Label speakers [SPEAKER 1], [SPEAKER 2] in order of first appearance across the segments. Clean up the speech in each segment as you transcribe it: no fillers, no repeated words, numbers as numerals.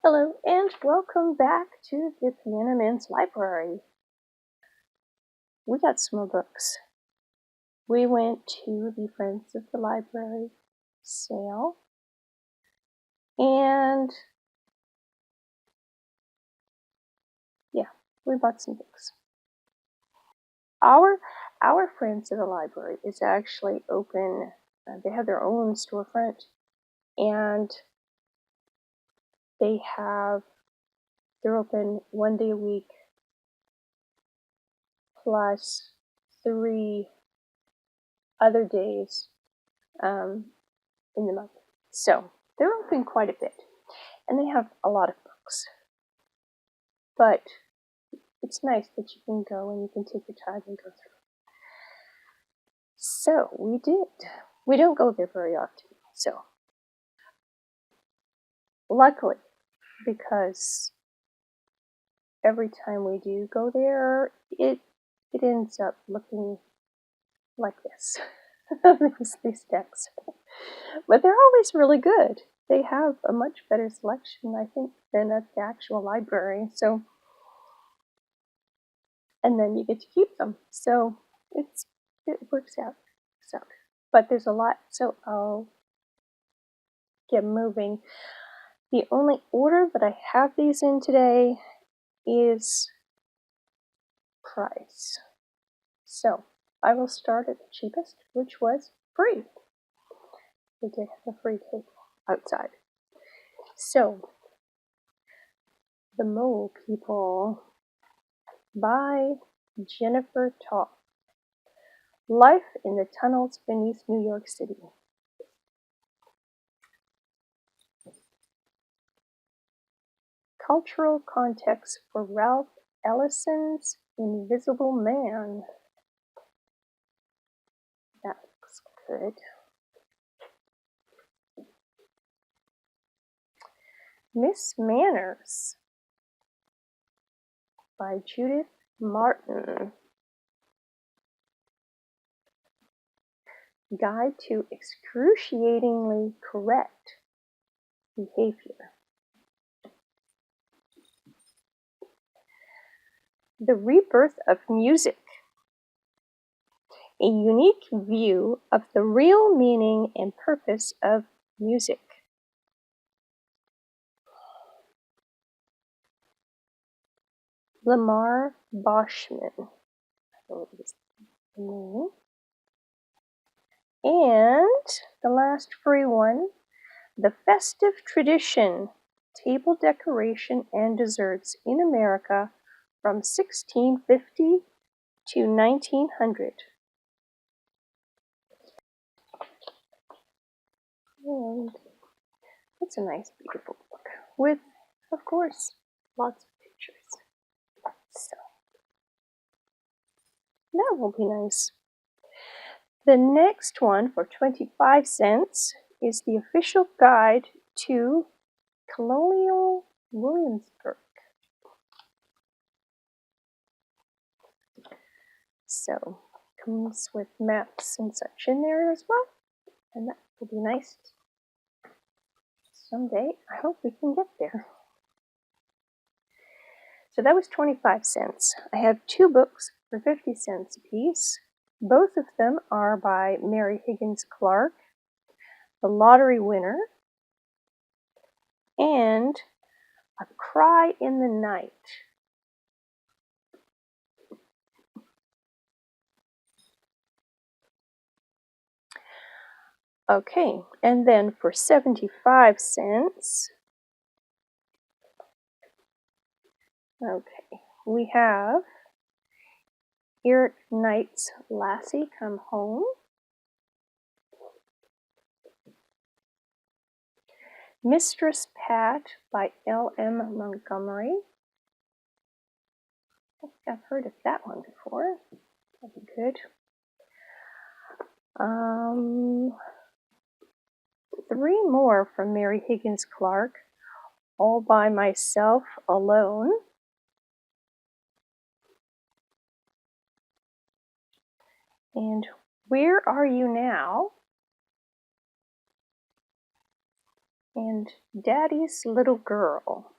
[SPEAKER 1] Hello and welcome back to the PianoMan'sLibrary. We got some more books. We went to the Friends of the Library sale and yeah, we bought some books. Our Friends of the Library is actually open. They have their own storefront and they're open 1 day a week plus 3 other days in the month. So they're open quite a bit, and they have a lot of books. But it's nice that you can go and you can take your time and go through. So we did. We don't go there very often. So luckily, because every time we do go there, it ends up looking like this. these decks. But they're always really good. They have a much better selection, I think, than at the actual library. So, and then you get to keep them. So it works out. So, but there's a lot. So I'll get moving. The only order that I have these in today is price. So I will start at the cheapest, which was free. We did have a free table outside. So, The Mole People by Jennifer Toth. Life in the Tunnels Beneath New York City. Cultural context for Ralph Ellison's Invisible Man. That looks good. Miss Manners by Judith Martin. Guide to excruciatingly correct behavior. The Rebirth of Music. A unique view of the real meaning and purpose of music. Lamar Boschman, I believe is the name. And the last free one, The Festive Tradition, Table Decoration and Desserts in America from 1650 to 1900. And it's a nice, beautiful book with, of course, lots of pictures. So that will be nice. The next one for 25 cents is the official guide to Colonial Williamsburg. So comes with maps and such in there as well, and that will be nice. Someday, I hope we can get there. So that was 25 cents. I have 2 books for 50 cents a piece. Both of them are by Mary Higgins Clark, The Lottery Winner, and A Cry in the Night. Okay, and then for 75 cents, okay, we have Eric Knight's Lassie Come Home, Mistress Pat by L.M. Montgomery. I think I've heard of that one before. That'd be good. 3 more from Mary Higgins Clark, All by Myself Alone. And Where Are You Now? And Daddy's Little Girl.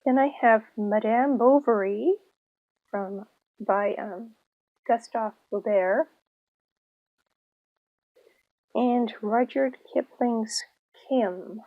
[SPEAKER 1] Then I have Madame Bovary by Gustave Flaubert, and Rudyard Kipling's Kim.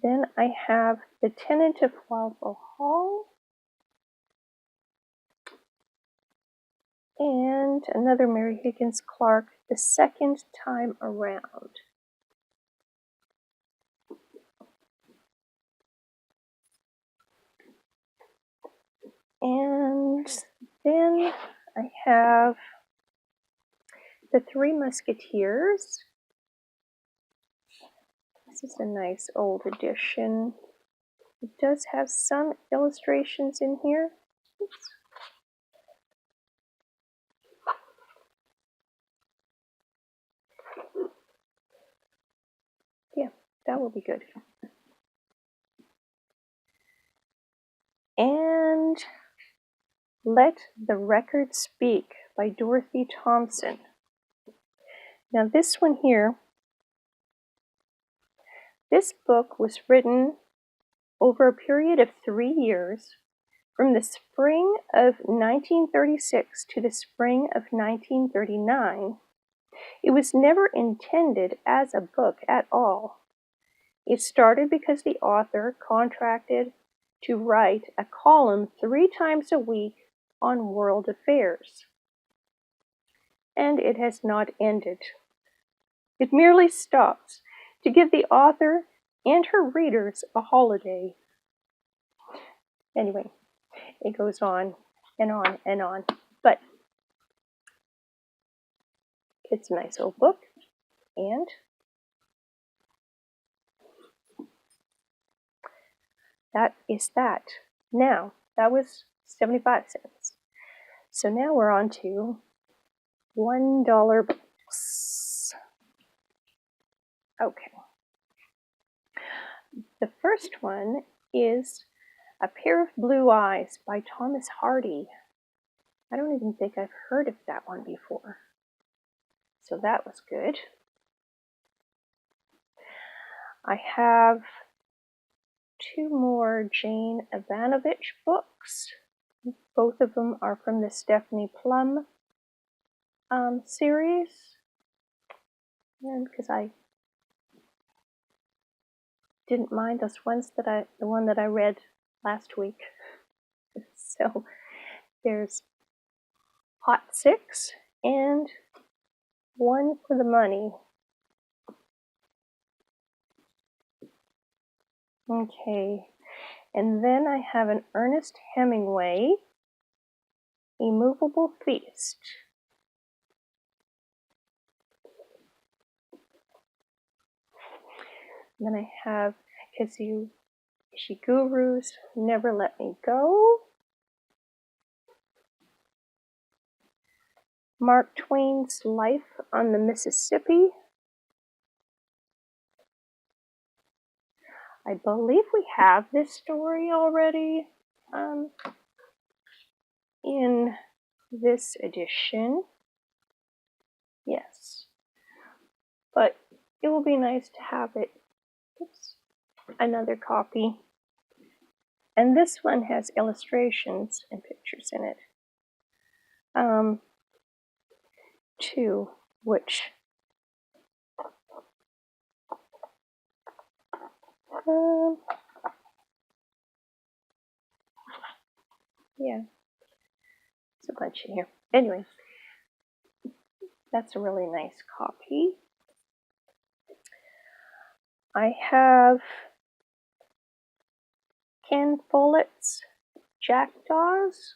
[SPEAKER 1] Then I have The Tenant of Wildfell Hall, and another Mary Higgins Clark, The Second Time Around. And then I have The Three Musketeers. This is a nice old edition. It does have some illustrations in here. Oops. Yeah, that will be good. And Let the Record Speak by Dorothy Thompson. Now this one here, this book was written over a period of 3 years, from the spring of 1936 to the spring of 1939. It was never intended as a book at all. It started because the author contracted to write a column 3 times a week on world affairs. And it has not ended. It merely stops to give the author and her readers a holiday. Anyway, it goes on and on and on. But it's a nice old book, and that is that. Now, that was 75 cents. So now we're on to $1 books. Okay. The first one is A Pair of Blue Eyes by Thomas Hardy. I don't even think I've heard of that one before. So that was good. I have 2 more Jane Evanovich books. Both of them are from the Stephanie Plum series. And because I didn't mind those ones the one that I read last week. So there's Hot 6 and One for the Money. Okay, and then I have an Ernest Hemingway, A Movable Feast. And then I have Ishiguro's Never Let Me Go, Mark Twain's Life on the Mississippi. I believe we have this story already in this edition. Yes. But it will be nice to have it. Oops. Another copy. And this one has illustrations and pictures in it. 2, which yeah, it's a bunch in here. Anyway, that's a really nice copy. I have Ken Follett's Jackdaws.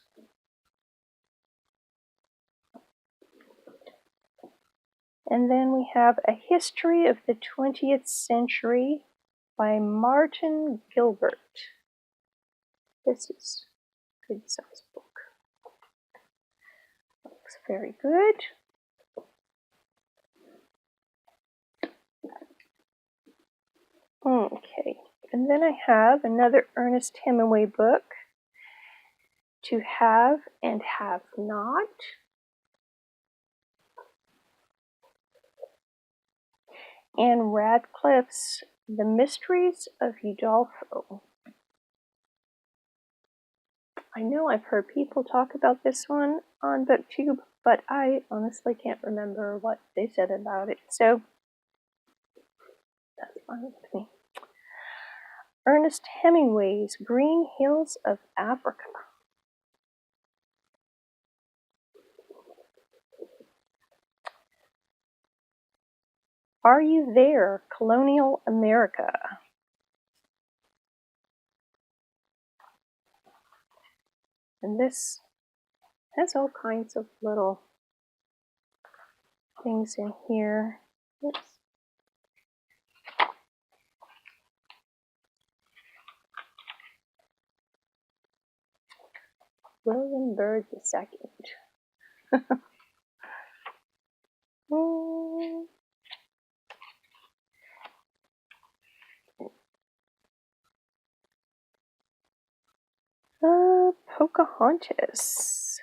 [SPEAKER 1] And then we have A History of the 20th Century by Martin Gilbert. This is a good size book. Looks very good. Okay, and then I have another Ernest Hemingway book, To Have and Have Not. Anne Radcliffe's The Mysteries of Udolpho. I know I've heard people talk about this one on BookTube, but I honestly can't remember what they said about it, so that's fine with me. Ernest Hemingway's Green Hills of Africa. Are You There, Colonial America? And this has all kinds of little things in here. Oops. William Byrd II. Pocahontas.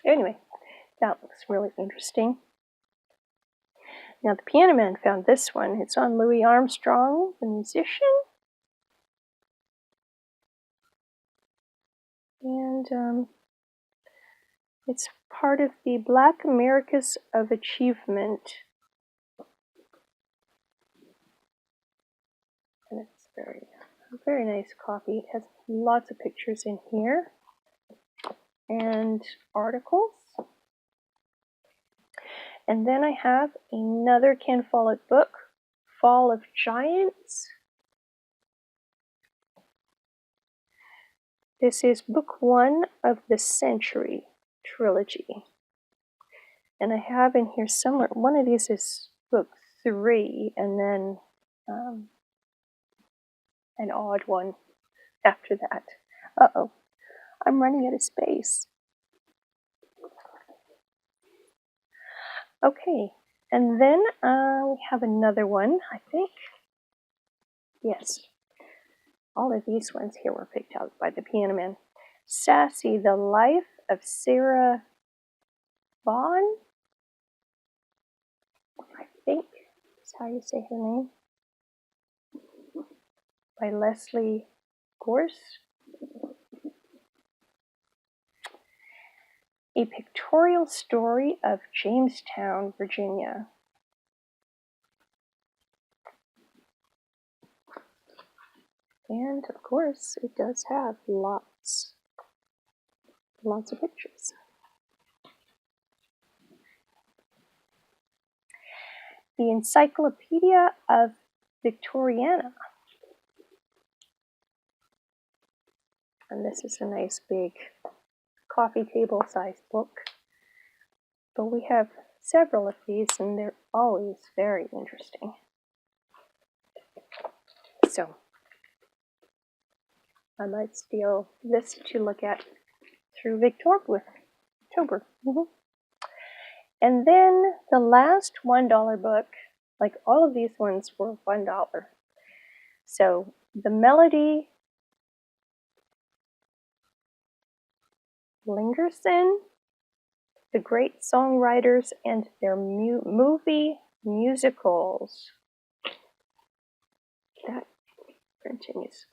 [SPEAKER 1] Anyway, that looks really interesting. Now the Piano Man found this one. It's on Louis Armstrong, the musician. And it's part of the Black Americas of Achievement. And it's a very nice copy. It has lots of pictures in here and articles. And then I have another Ken Follett book, Fall of Giants. This is book 1 of the Century trilogy. And I have in here somewhere, one of these is book 3, and then an odd one after that. Uh-oh, I'm running out of space. Okay, and then we have another one, I think. Yes, all of these ones here were picked out by the Piano Man. Sassy, The Life of Sarah Vaughan, I think is how you say her name, by Leslie Gorse. A Pictorial Story of Jamestown, Virginia. And of course, it does have lots of pictures. The Encyclopedia of Victoriana. And this is a nice big coffee table sized book. But we have several of these, and they're always very interesting. So I might steal this to look at through October. And then the last $1 book, like all of these ones were $1. So The Melody Lingerson, The Great Songwriters and Their Movie Musicals. That printing is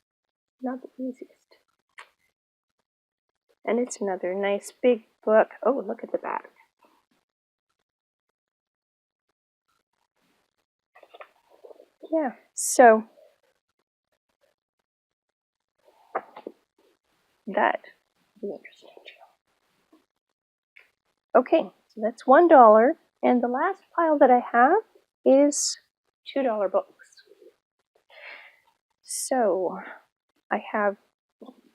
[SPEAKER 1] not the easiest. And it's another nice big book. Oh, look at the back. Yeah, so that would be interesting too. Okay, so that's $1. And the last pile that I have is $2 books. So I have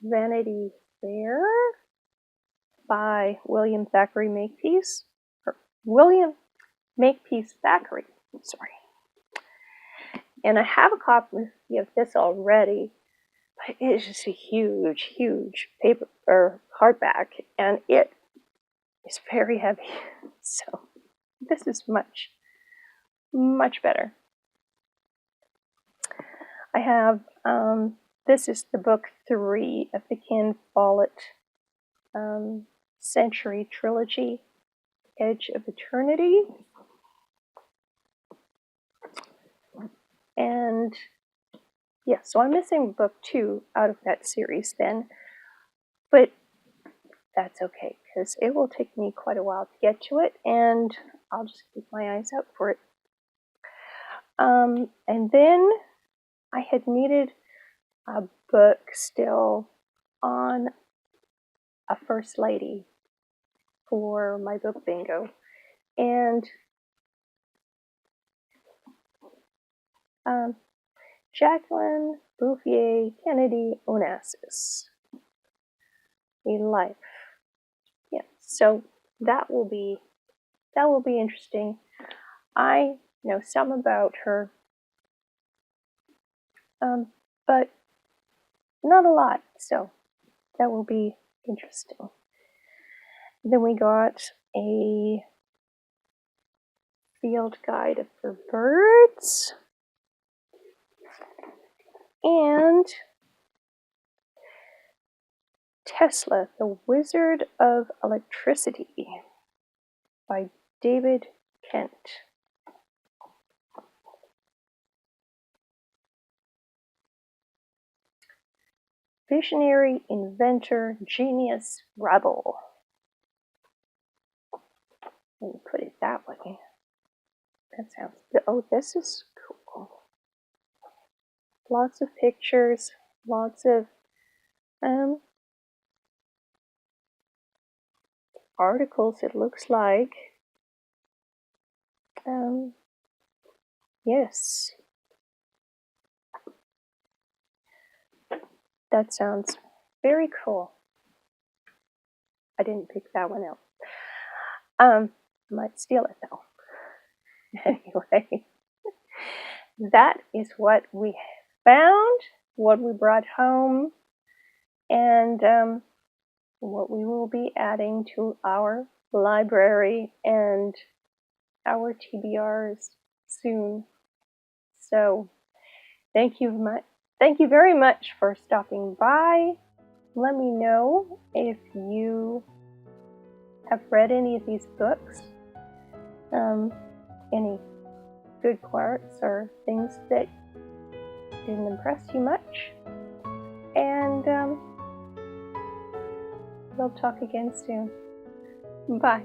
[SPEAKER 1] Vanity Fair by William Thackeray Makepeace, or William Makepeace Thackeray, sorry. And I have a copy of this already, but it is just a huge paper or hardback, and it is very heavy. So this is much better. I have this is the book 3 of the Ken Follett Century trilogy. Edge of Eternity. And yeah, so I'm missing book 2 out of that series then, but that's okay, because it will take me quite a while to get to it, and I'll just keep my eyes out for it. And then I had needed a book still on a First Lady for my book bingo. And Jacqueline Bouffier Kennedy Onassis, A Life. Yeah, so that will be interesting. I know some about her, but not a lot, so that will be interesting. Then we got a field guide for birds, and Tesla, the Wizard of Electricity by David Kent. Visionary, inventor, genius, rebel. Let me put it that way. That sounds good. Oh, this is cool. Lots of pictures, lots of articles, it looks like. Yes. That sounds very cool. I didn't pick that one out. I might steal it though. Anyway, that is what we found, what we brought home, and what we will be adding to our library and our TBRs soon. So thank you very much for stopping by. Let me know if you have read any of these books, any good parts or things that didn't impress you much, and we'll talk again soon. Bye.